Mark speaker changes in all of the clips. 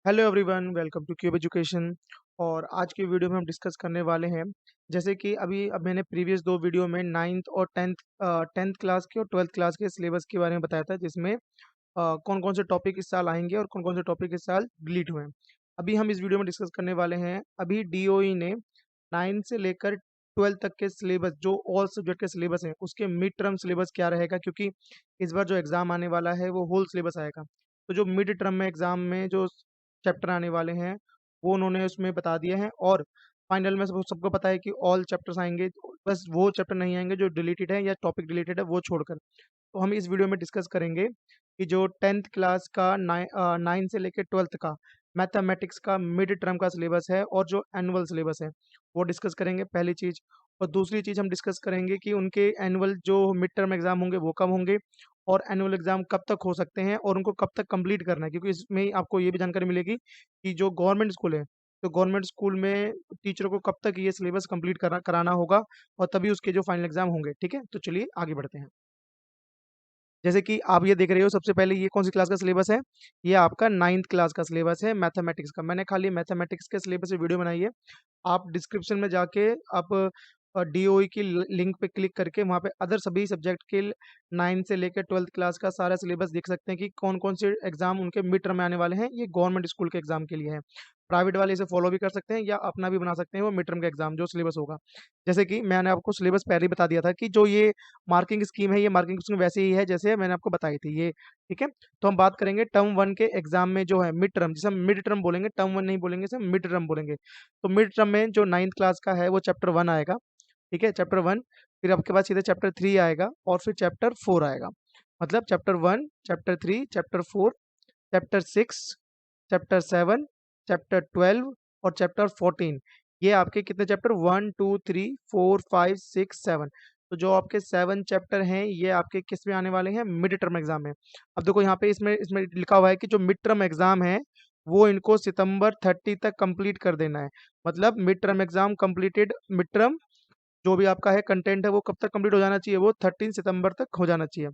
Speaker 1: Hello everyone, welcome two cube education. और आज की वीडियो में हम डिस्कस करने वाले हैं, जैसे कि अब मैंने प्रीवियस दो वीडियो में नाइन्थ और टेंथ क्लास के और ट्वेल्थ क्लास के सिलेबस के बारे में बताया था, जिसमें कौन कौन से टॉपिक इस साल आएंगे और कौन कौन से टॉपिक इस साल डिलीट हुए हैं। अभी हम इस वीडियो में डिस्कस करने वाले हैं, अभी डीओई ने नाइन्थ से लेकर ट्वेल्थ तक के सिलेबस, जो ऑल सब्जेक्ट के सिलेबस हैं, उसके मिड टर्म सिलेबस क्या रहेगा, क्योंकि इस बार जो एग्ज़ाम आने वाला है वो होल सिलेबस आएगा। तो जो मिड टर्म में एग्ज़ाम में जो चैप्टर आने वाले हैं वो उन्होंने उसमें बता दिए हैं, और फाइनल में सबको पता है कि ऑल चैप्टर्स आएंगे, बस वो चैप्टर नहीं आएंगे जो डिलीटेड है या टॉपिक डिलीटेड है वो छोड़कर। तो हम इस वीडियो में डिस्कस करेंगे कि जो टेंथ क्लास का नाइन्थ से लेकर ट्वेल्थ का मैथमेटिक्स का मिड टर्म का सिलेबस है और जो एनुअल सिलेबस है वो डिस्कस करेंगे, पहली चीज़। और दूसरी चीज़ हम डिस्कस करेंगे कि उनके एनुअल जो मिड टर्म एग्जाम होंगे वो कब होंगे, और एनुअल एग्जाम कब तक हो सकते हैं और उनको कब तक कंप्लीट करना है, क्योंकि इसमें ही आपको ये भी जानकारी मिलेगी कि जो गवर्नमेंट स्कूल है, तो गवर्नमेंट स्कूल में टीचरों को कब तक ये सिलेबस कंप्लीट कराना होगा, और तभी उसके जो फाइनल एग्जाम होंगे। ठीक है, तो चलिए आगे बढ़ते हैं। जैसे कि आप ये देख रहे हो, सबसे पहले ये कौन सी क्लास का सिलेबस है? ये आपका नाइन्थ क्लास का सिलेबस है मैथमेटिक्स का। मैंने खाली मैथमेटिक्स के सिलेबस पे वीडियो बनाई है। आप डिस्क्रिप्शन में जाके आप डीओई की लिंक पे क्लिक करके वहाँ पे अदर सभी सब्जेक्ट के नाइन्थ से लेकर ट्वेल्थ क्लास का सारा सिलेबस देख सकते हैं कि कौन कौन से एग्जाम उनके मिड टर्म में आने वाले हैं। ये गवर्नमेंट स्कूल के एग्जाम के लिए है। प्राइवेट वाले इसे फॉलो भी कर सकते हैं या अपना भी बना सकते हैं वो मिड टर्म का एग्जाम जो सिलेबस होगा। जैसे कि मैंने आपको सिलेबस पहले ही बता दिया था कि जो ये मार्किंग स्कीम है, ये मार्किंग स्कीम वैसे ही है जैसे मैंने आपको बताई थी ये। ठीक है, तो हम बात करेंगे टर्म वन के एग्जाम में जो है मिड टर्म, जिसे हम मिड टर्म बोलेंगे, टर्म वन नहीं बोलेंगे, इसे मिड टर्म बोलेंगे। तो मिड टर्म में जो नाइन्थ क्लास का है वो चैप्टर वन आएगा। ठीक है, चैप्टर वन। फिर आपके पास सीधे चैप्टर थ्री आएगा और फिर चैप्टर फोर आएगा। मतलब chapter one, chapter three, chapter four, chapter six, chapter seven, chapter twelve और चैप्टर फोर्टीन। ये आपके कितने chapter, one two three four five six seven. तो जो आपके सेवन चैप्टर हैं ये आपके किस में आने वाले हैं, मिड टर्म एग्जाम में। अब देखो यहाँ पे इसमें इसमें लिखा हुआ है कि जो मिड टर्म एग्जाम है वो इनको सितंबर 30 तक कंप्लीट कर देना है। मतलब mid term exam completed, mid term जो भी आपका है कंटेंट है वो कब तक कंप्लीट हो जाना चाहिए, वो 13 सितंबर तक हो जाना चाहिए।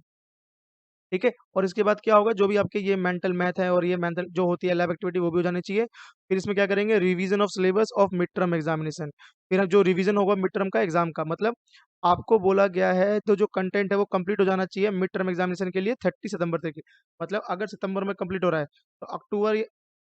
Speaker 1: ठीक है, और इसके बाद क्या होगा, जो भी आपके ये मेंटल मैथ है और ये मेंटल जो होती है लैब एक्टिविटी वो भी हो जानी चाहिए। फिर इसमें क्या करेंगे, revision of syllabus of mid term examination. फिर अब जो रिवीजन होगा मिड टर्म का एग्जाम का, मतलब आपको बोला गया है तो जो कंटेंट है वो कंप्लीट हो जाना चाहिए मिड टर्म एग्जामिनेशन के लिए 30 सितंबर तक। मतलब अगर सितंबर में कंप्लीट हो रहा है तो अक्टूबर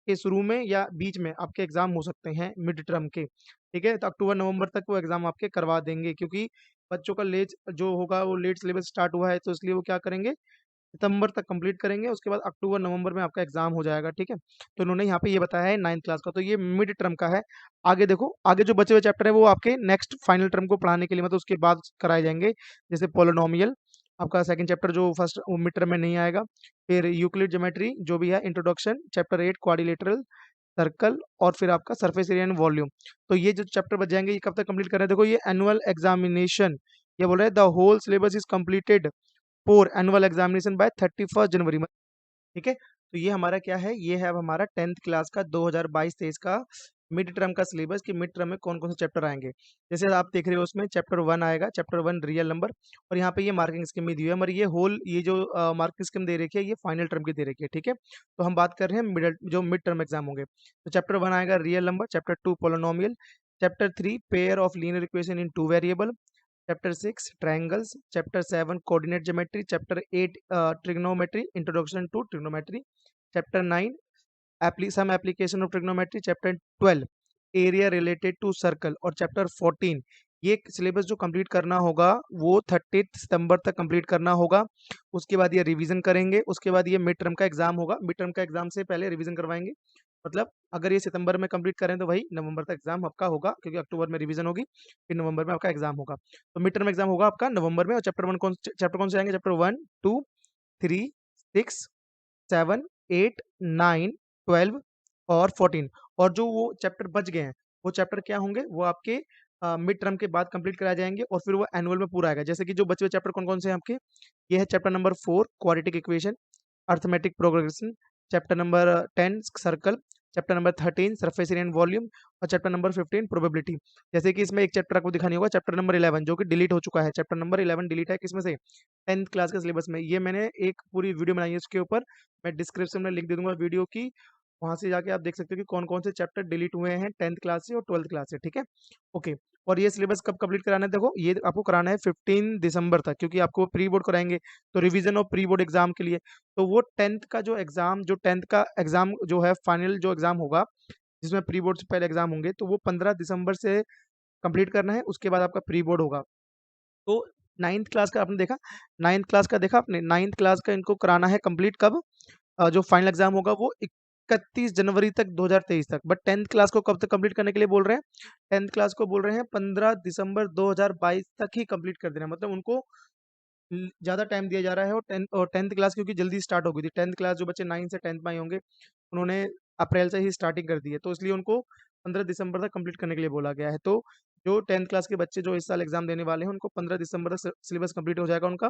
Speaker 1: के शुरू में या बीच में आपके एग्जाम हो सकते हैं मिड टर्म के। ठीक है, तो अक्टूबर नवंबर तक वो एग्जाम आपके करवा देंगे, क्योंकि बच्चों का लेट जो होगा वो लेट सिलेबस स्टार्ट हुआ है, तो इसलिए वो क्या करेंगे, सितंबर तक कंप्लीट करेंगे, उसके बाद अक्टूबर नवंबर में आपका एग्जाम हो जाएगा। ठीक है, तो इन्होंने यहाँ पे ये बताया है नाइन्थ क्लास का, तो ये मिड टर्म का है। आगे देखो, आगे जो बचे हुए चैप्टर है वो आपके नेक्स्ट फाइनल टर्म को पढ़ाने के लिए, मतलब उसके बाद कराए जाएंगे। जैसे पोलिनोमियल आपका सेकंड चैप्टर जो फर्स्ट मिड टर्म में नहीं आएगा। फिर यूक्लिड ज्योमेट्री जो भी है, introduction, chapter eight quadrilateral circle, और फिर आपका सरफेस एरिया एंड वॉल्यूम। तो ये जो चैप्टर बच जाएंगे ये कब तक कंप्लीट कर रहे हैं, देखो ये एनुअल एग्जामिनेशन, ये बोल रहे हैं the whole syllabus is completed for annual examination by 31 जनवरी में। ठीक है, तो ये हमारा क्या है, ये है अब हमारा टेंथ क्लास का 2022-23 का मिड टर्म का सिलेबस, कि मिड टर्म में कौन कौन से चैप्टर आएंगे। जैसे आप देख रहे हो उसमें चैप्टर वन आएगा, चैप्टर वन रियल नंबर, और यहाँ पे ये मार्किंग स्कीम भी दी हुई है, मगर ये होल ये जो मार्किंग स्कीम दे रखी है ये फाइनल टर्म की दे रखी है। ठीक है, तो हम बात कर रहे हैं मिडल जो मिड टर्म एग्जाम होंगे। तो चैप्टर वन आएगा real number, chapter two polynomial, chapter three pair of linear equation in two variable, chapter six triangles, chapter seven coordinate geometry, chapter eight trigonometry, introduction to trigonometry, chapter nine some application of trigonometry, chapter 12 area related to circle, और chapter 14। ये syllabus जो complete करना होगा वो 30 सितंबर तक complete करना होगा। उसके बाद ये रिवीजन करेंगे, उसके बाद ये मिड टर्म का एग्जाम होगा, मिड टर्म का एग्जाम से पहले रिवीजन करवाएंगे। मतलब अगर ये सितंबर में कंप्लीट करें तो वही नवंबर तक एग्जाम आपका होगा, क्योंकि अक्टूबर में रिवीजन होगी, फिर नवंबर में आपका एग्जाम होगा। तो मिड टर्म एग्जाम होगा आपका नवंबर में। और चैप्टर कौन से आएंगे, chapter one, two, three, six, seven, eight, nine, twelve और फोर्टीन। और जो वो चैप्टर बच गए हैं वो चैप्टर क्या होंगे, वो आपके मिड टर्म के बाद कंप्लीट कराए जाएंगे और फिर वो एनुअल में पूरा आएगा। जैसे कि जो बचे हुए चैप्टर कौन कौन से हैं आपके, ये है chapter number four quadratic equation, arithmetic progression, chapter number ten circle, chapter number thirteen surface area and volume, और चैप्टर नंबर 15 प्रोबेबिलिटी। जैसे कि इसमें एक चैप्टर आपको दिखानी होगा, चैप्टर नंबर 11 जो कि डिलीट हो चुका है। चैप्टर नंबर 11 डिलीट है किसमें से, टेंथ क्लास के सिलेबस में। ये मैंने एक पूरी वीडियो बनाई है उसके ऊपर, मैं डिस्क्रिप्शन में लिंक दे दूंगा वीडियो की। वहाँ से जाके आप देख सकते हो कि कौन-कौन से चैप्टर डिलीट हुए हैं 10th क्लास से और 12th क्लास से, ठीक है? ओके। और ये सिलेबस कब कंप्लीट कराना है देखो, ये आपको कराना है 15 दिसंबर तक, क्योंकि आपको प्री बोर्ड कराएँगे, तो रिवीजन और प्री बोर्ड एग्ज़ाम के लिए। तो वो 10th का जो एग्ज़ाम, जो 10th का एग्ज़ाम जो है, फाइनल जो एग्ज़ाम होगा, जिसमें प्री बोर्ड से पहले एग्ज़ाम होंगे, तो वो 15 दिसंबर से कंप्लीट करना है, उसके बाद आपका प्री बोर्ड होगा। तो 9th क्लास का आपने देखा, 9th क्लास का देखा आपने, 9th क्लास का इनको कराना है कंप्लीट कब? जो फाइनल एग्जाम होगा वो 31 जनवरी तक 2023 तक। बट 10th क्लास को कब तक कंप्लीट करने के लिए बोल रहे हैं? 10th क्लास को बोल रहे हैं 15 दिसंबर 2022 तक ही कंप्लीट कर देना है। मतलब उनको ज़्यादा टाइम दिया जा रहा है, और 10th क्लास क्योंकि जल्दी स्टार्ट हो गई थी। 10th क्लास जो बच्चे 9 से 10th में आए होंगे, उन्होंने अप्रैल से ही स्टार्टिंग कर दी है, तो इसलिए उनको 15 दिसंबर तक कंप्लीट करने के लिए बोला गया है। तो जो 10th क्लास के बच्चे जो इस साल एग्जाम देने वाले हैं, उनको 15 दिसंबर तक सिलेबस कंप्लीट हो जाएगा उनका,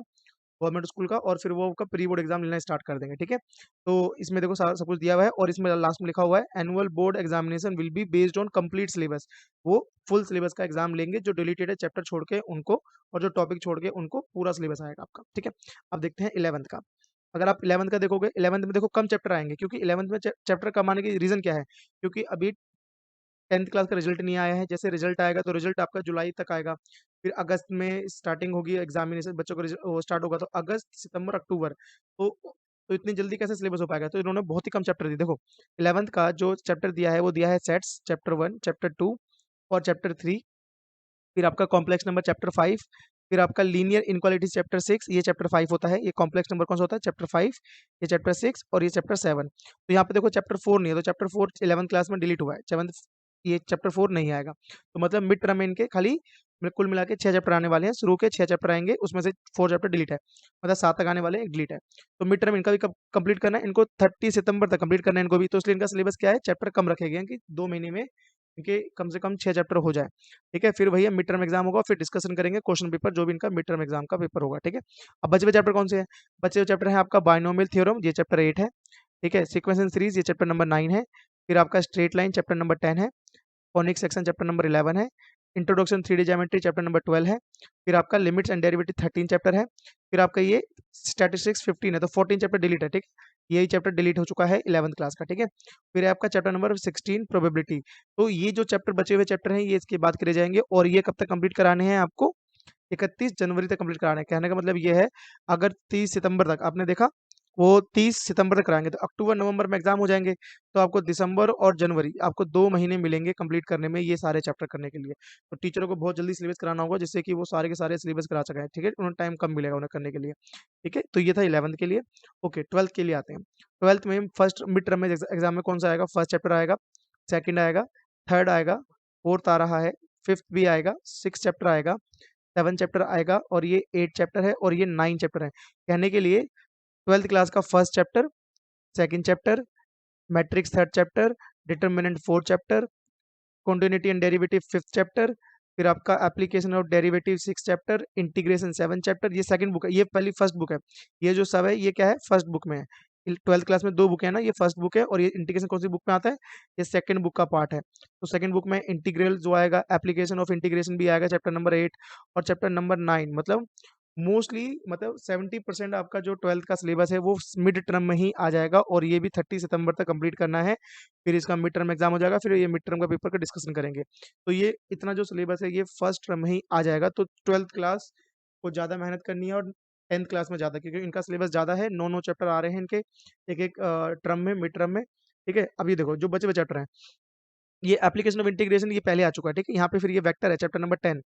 Speaker 1: गवर्नमेंट स्कूल का, और फिर वो आपका प्री बोर्ड एग्जाम लेना स्टार्ट कर देंगे, ठीक है? तो इसमें देखो सारा सब कुछ दिया हुआ है, और इसमें लास्ट में लिखा हुआ है annual board examination will be based on complete syllabus. वो फुल सिलेबस का एग्जाम लेंगे, जो डिलीटेड है चैप्टर छोड़ के उनको, और जो टॉपिक छोड़ के उनको पूरा सिलेबस आएगा आपका, ठीक है? अब देखते हैं 11th का। अगर आप 11th का देखोगे, 11th में देखो कम चैप्टर आएंगे, क्योंकि 11th में चैप्टर कम आने की रीजन क्या है? क्योंकि अभी 10th क्लास का रिजल्ट नहीं आया है। जैसे रिजल्ट आएगा तो रिजल्ट आपका जुलाई तक आएगा, फिर अगस्त में स्टार्टिंग होगी एग्जामिनेशन, बच्चों का वो स्टार्ट होगा, तो अगस्त, सितंबर, अक्टूबर, तो इतनी जल्दी कैसे सिलेबस हो पाएगा? तो इन्होंने बहुत ही कम चैप्टर दिए। देखो 11th का जो चैप्टर दिया है, वो दिया है सेट्स चैप्टर 1, चैप्टर 2 और चैप्टर 3, फिर आपका कॉम्प्लेक्स नंबर चैप्टर 5, फिर आपका लीनियर इनक्वालिटीज चैप्टर 6, ये चैप्टर 5 होता है। ये कॉम्प्लेक्स नंबर कौन सा होता है? चैप्टर 5, ये चैप्टर 6 और ये चैप्टर 7। तो यहाँ पे देखो चैप्टर 4 नहीं है, तो चैप्टर 4 11th क्लास में डिलीट हुआ है, 7th ये चैप्टर 4 नहीं आएगा। तो मतलब मिड टर्म में इनके खाली कुल मिला के 6 चैप्टर आने वाले हैं, शुरू के 6 चैप्टर आएंगे, उसमें से 4 चैप्टर डिलीट है, मतलब 7 तक आने वाले हैं, एक डिलीट है। तो मिड टर्म इनका भी कब कंप्लीट करना है? इनको 30 सितंबर तक कंप्लीट करना है इनको भी, तो इसलिए इनका सिलेबस क्या है? चैप्टर कम रखे गए हैं कि 2 महीने में इनके कम से कम 6 चैप्टर हो जाए, ठीक है? फिर भैया मिड टर्म एग्जाम होगा, फिर डिस्कशन करेंगे क्वेश्चन पेपर, जो भी इनका मिड टर्म एग्जाम का पेपर होगा, ठीक है? अब बचे हुए चैप्टर कौन से हैं? बचे हुए चैप्टर है आपका बायनोमियल थ्योरम, ये चैप्टर 8 है, ठीक है? सीक्वेंस एंड सीरीज, ये चैप्टर नंबर 9 है। फिर आपका स्ट्रेट लाइन चैप्टर नंबर 10 है। कॉनिक सेक्शन चैप्टर नंबर 11 है। Introduction 3D geometry chapter number 12 है। फिर आपका लिमिट्स एंड डेरिवेटिव 13 चैप्टर है। फिर आपका ये स्टैटिस्टिक्स 15 है, तो 14 चैप्टर डिलीट है, ठीक है? यही चैप्टर डिलीट हो चुका है 11th क्लास का, ठीक है? फिर है आपका चैप्टर नंबर 16 प्रोबेबिलिटी। तो ये जो चैप्टर बचे हुए चैप्टर हैं, ये इसके बाद करे जाएंगे, और ये कब तक कंप्लीट कराने हैं आपको? 31 जनवरी तक कंप्लीट कराना है। कहने का मतलब ये है, अगर 30 सितंबर तक आपने देखा, वो 30 सितंबर तक कराएंगे, तो अक्टूबर नवंबर में एग्जाम हो जाएंगे, तो आपको दिसंबर और जनवरी, आपको 2 महीने मिलेंगे कंप्लीट करने में, ये सारे चैप्टर करने के लिए। तो टीचरों को बहुत जल्दी सिलेबस कराना होगा, जिससे कि वो सारे के सारे सिलेबस करा सकें, ठीक है? उन्हें टाइम कम मिलेगा उन्हें करने के लिए, ठीक है? तो ये था 11th के लिए। ओके, 12th के लिए आते हैं। 12th में फर्स्ट मिड टर्म में एग्जाम में कौन सा आएगा? फर्स्ट चैप्टर आएगा, सेकंड आएगा, थर्ड आएगा, फोर्थ आ रहा है, फिफ्थ भी आएगा, सिक्स चैप्टर आएगा, 7 चैप्टर आएगा, और ये 8 चैप्टर है, और ये 9 चैप्टर है। कहने के लिए 12th क्लास का first chapter, second chapter, matrix third chapter, determinant fourth chapter, continuity and derivative fifth chapter, फिर आपका application of derivative six chapter, integration seven chapter. ये सेकंड बुक है, ये पहली फर्स्ट बुक है। ये जो सब है, ये क्या है? फर्स्ट बुक में है। 12th क्लास में 2 बुक है ना, ये फर्स्ट बुक है, और ये इंटीग्रेशन कौन सी बुक में आता है? ये सेकंड बुक का पार्ट है। तो सेकंड बुक में इंटीग्रल जो आएगा, एप्लीकेशन ऑफ इंटीग्रेशन भी आएगा, चैप्टर नंबर 8 और चैप्टर नंबर 9। मतलब मोस्टली, मतलब 70% आपका जो 12th का सिलेबस है, वो मिड टर्म में ही आ जाएगा, और ये भी 30 सितंबर तक कंप्लीट करना है। फिर इसका मिड टर्म एग्जाम हो जाएगा, फिर ये मिड टर्म का पेपर का डिस्कशन करेंगे। तो ये इतना जो सिलेबस है, ये फर्स्ट टर्म में ही आ जाएगा। तो 12th क्लास को ज़्यादा मेहनत करनी है, और 10th क्लास में ज़्यादा, क्योंकि इनका सिलेबस ज़्यादा है, 9 चैप्टर आ रहे हैं इनके एक एक टर्म में, मिड टर्म में, ठीक है? अब ये देखो जो बचे हुए चैप्टर हैं, ये एप्लीकेशन ऑफ इंटीग्रेशन ये पहले आ चुका है, ठीक है? यहाँ पे फिर ये वेक्टर है, चैप्टर नंबर 10,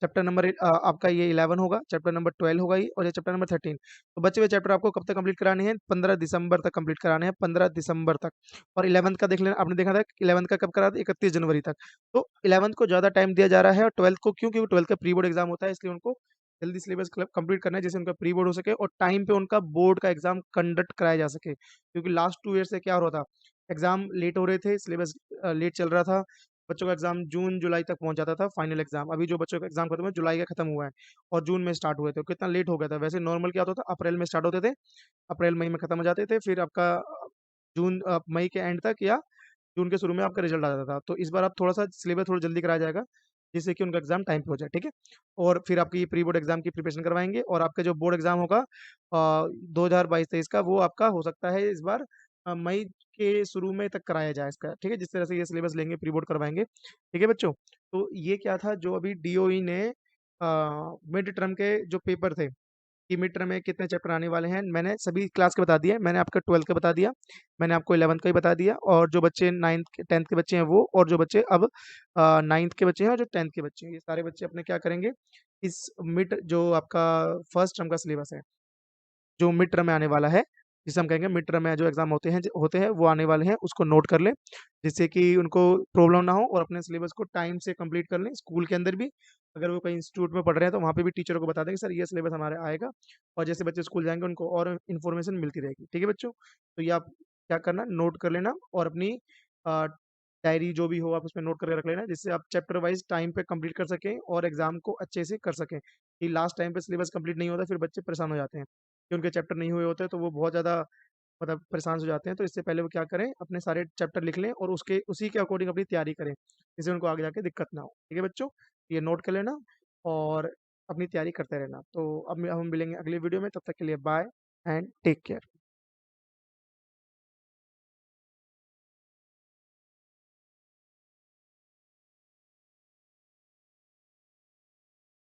Speaker 1: चैप्टर नंबर आपका ये 11 होगा, चैप्टर नंबर 12 होगा ये, और ये चैप्टर नंबर 13। तो बचे हुए चैप्टर आपको कब तक कंप्लीट कराने हैं? 15 दिसंबर तक कंप्लीट कराने हैं, 15 दिसंबर तक। और 11th का देख लेना, आपने देखा था 11th का कब करा था? 31 जनवरी तक। तो 11th को ज़्यादा टाइम दिया जा रहा है, और 12th को क्यों? क्योंकि 12th का प्री बोर्ड एग्जाम होता है, इसलिए उनको जल्दी सिलेबस कंप्लीट करना है, जिससे उनका प्री बोर्ड हो सके, और टाइम पे उनका बोर्ड का एग्जाम कंडक्ट कराया जा सके। क्योंकि लास्ट 2 ईयर से क्या हो रहा था? एग्जाम लेट हो रहे थे, सिलेबस लेट चल रहा था, बच्चों का एग्जाम जून जुलाई तक पहुंच जाता था फाइनल एग्जाम। अभी जो बच्चों का एग्जाम खत्म हुआ, जुलाई का खत्म हुआ है, और जून में स्टार्ट हुए थे, तो कितना लेट हो गया था। वैसे नॉर्मल क्या होता था? अप्रैल में स्टार्ट होते थे, अप्रैल मई में खत्म हो जाते थे, फिर आपका जून मई के एंड तक, या जून के शुरू में आपका रिजल्ट आ जाता था। तो इस बार आप थोड़ा सा सिलेबस थोड़ा जल्दी कराया जाएगा, जिससे कि उनका एग्जाम टाइम पे हो जाए, ठीक है? और फिर आपकी ये प्री बोर्ड एग्जाम की प्रिपरेशन करवाएंगे, और आपका जो बोर्ड एग्जाम होगा 2022-23 का, वो आपका हो सकता है इस बार मई के शुरू में तक कराया जाए इसका, ठीक है? जिस तरह से ये सिलेबस लेंगे, प्री बोर्ड करवाएँगे, ठीक है बच्चों? तो ये क्या था जो अभी डीओई ने मिड टर्म के जो पेपर थे कि मिड टर्म में कितने चैप्टर आने वाले हैं, मैंने सभी क्लास के बता दिए। मैंने आपका 12th का बता दिया, मैंने आपको 11th का भी बता दिया, और जो बच्चे 9th के 10th के बच्चे हैं वो, और जो बच्चे अब 9th के बच्चे हैं और जो 10th के बच्चे हैं, ये सारे बच्चे अपने क्या करेंगे, इस मिड जो आपका फर्स्ट टर्म का सिलेबस है, जो मिड टर्म में आने वाला है, जिसे हम कहेंगे मिड टर्म में जो एग्जाम होते हैं वो आने वाले हैं, उसको नोट कर लें, जिससे कि उनको प्रॉब्लम ना हो और अपने सिलेबस को टाइम से कंप्लीट कर लें। स्कूल के अंदर भी अगर वो कहीं इंस्टीट्यूट में पढ़ रहे हैं तो वहाँ पे भी टीचरों को बता दें कि सर ये सिलेबस हमारे आएगा, और जैसे बच्चे स्कूल जाएंगे उनको और इन्फॉर्मेशन मिलती रहेगी, ठीक है बच्चों? तो ये आप क्या करना, नोट कर लेना, और अपनी डायरी जो भी हो आप उसमें नोट करके रख लेना, जिससे आप चैप्टर वाइज टाइम पे कंप्लीट कर सकें और एग्जाम को अच्छे से कर सकें। कि लास्ट टाइम पे सिलेबस कंप्लीट नहीं होता, फिर बच्चे परेशान हो जाते हैं कि उनके चैप्टर नहीं हुए होते हैं, तो वो बहुत ज़्यादा मतलब परेशान हो जाते हैं। तो इससे पहले वो क्या करें, अपने सारे चैप्टर लिख लें और उसके उसी के अकॉर्डिंग अपनी तैयारी करें, जिससे उनको आगे जाके दिक्कत ना हो। ठीक है बच्चों? ये नोट कर लेना और अपनी तैयारी करते रहना। तो अब हम मिलेंगे अगले वीडियो में, तब तक के लिए बाय एंड टेक केयर।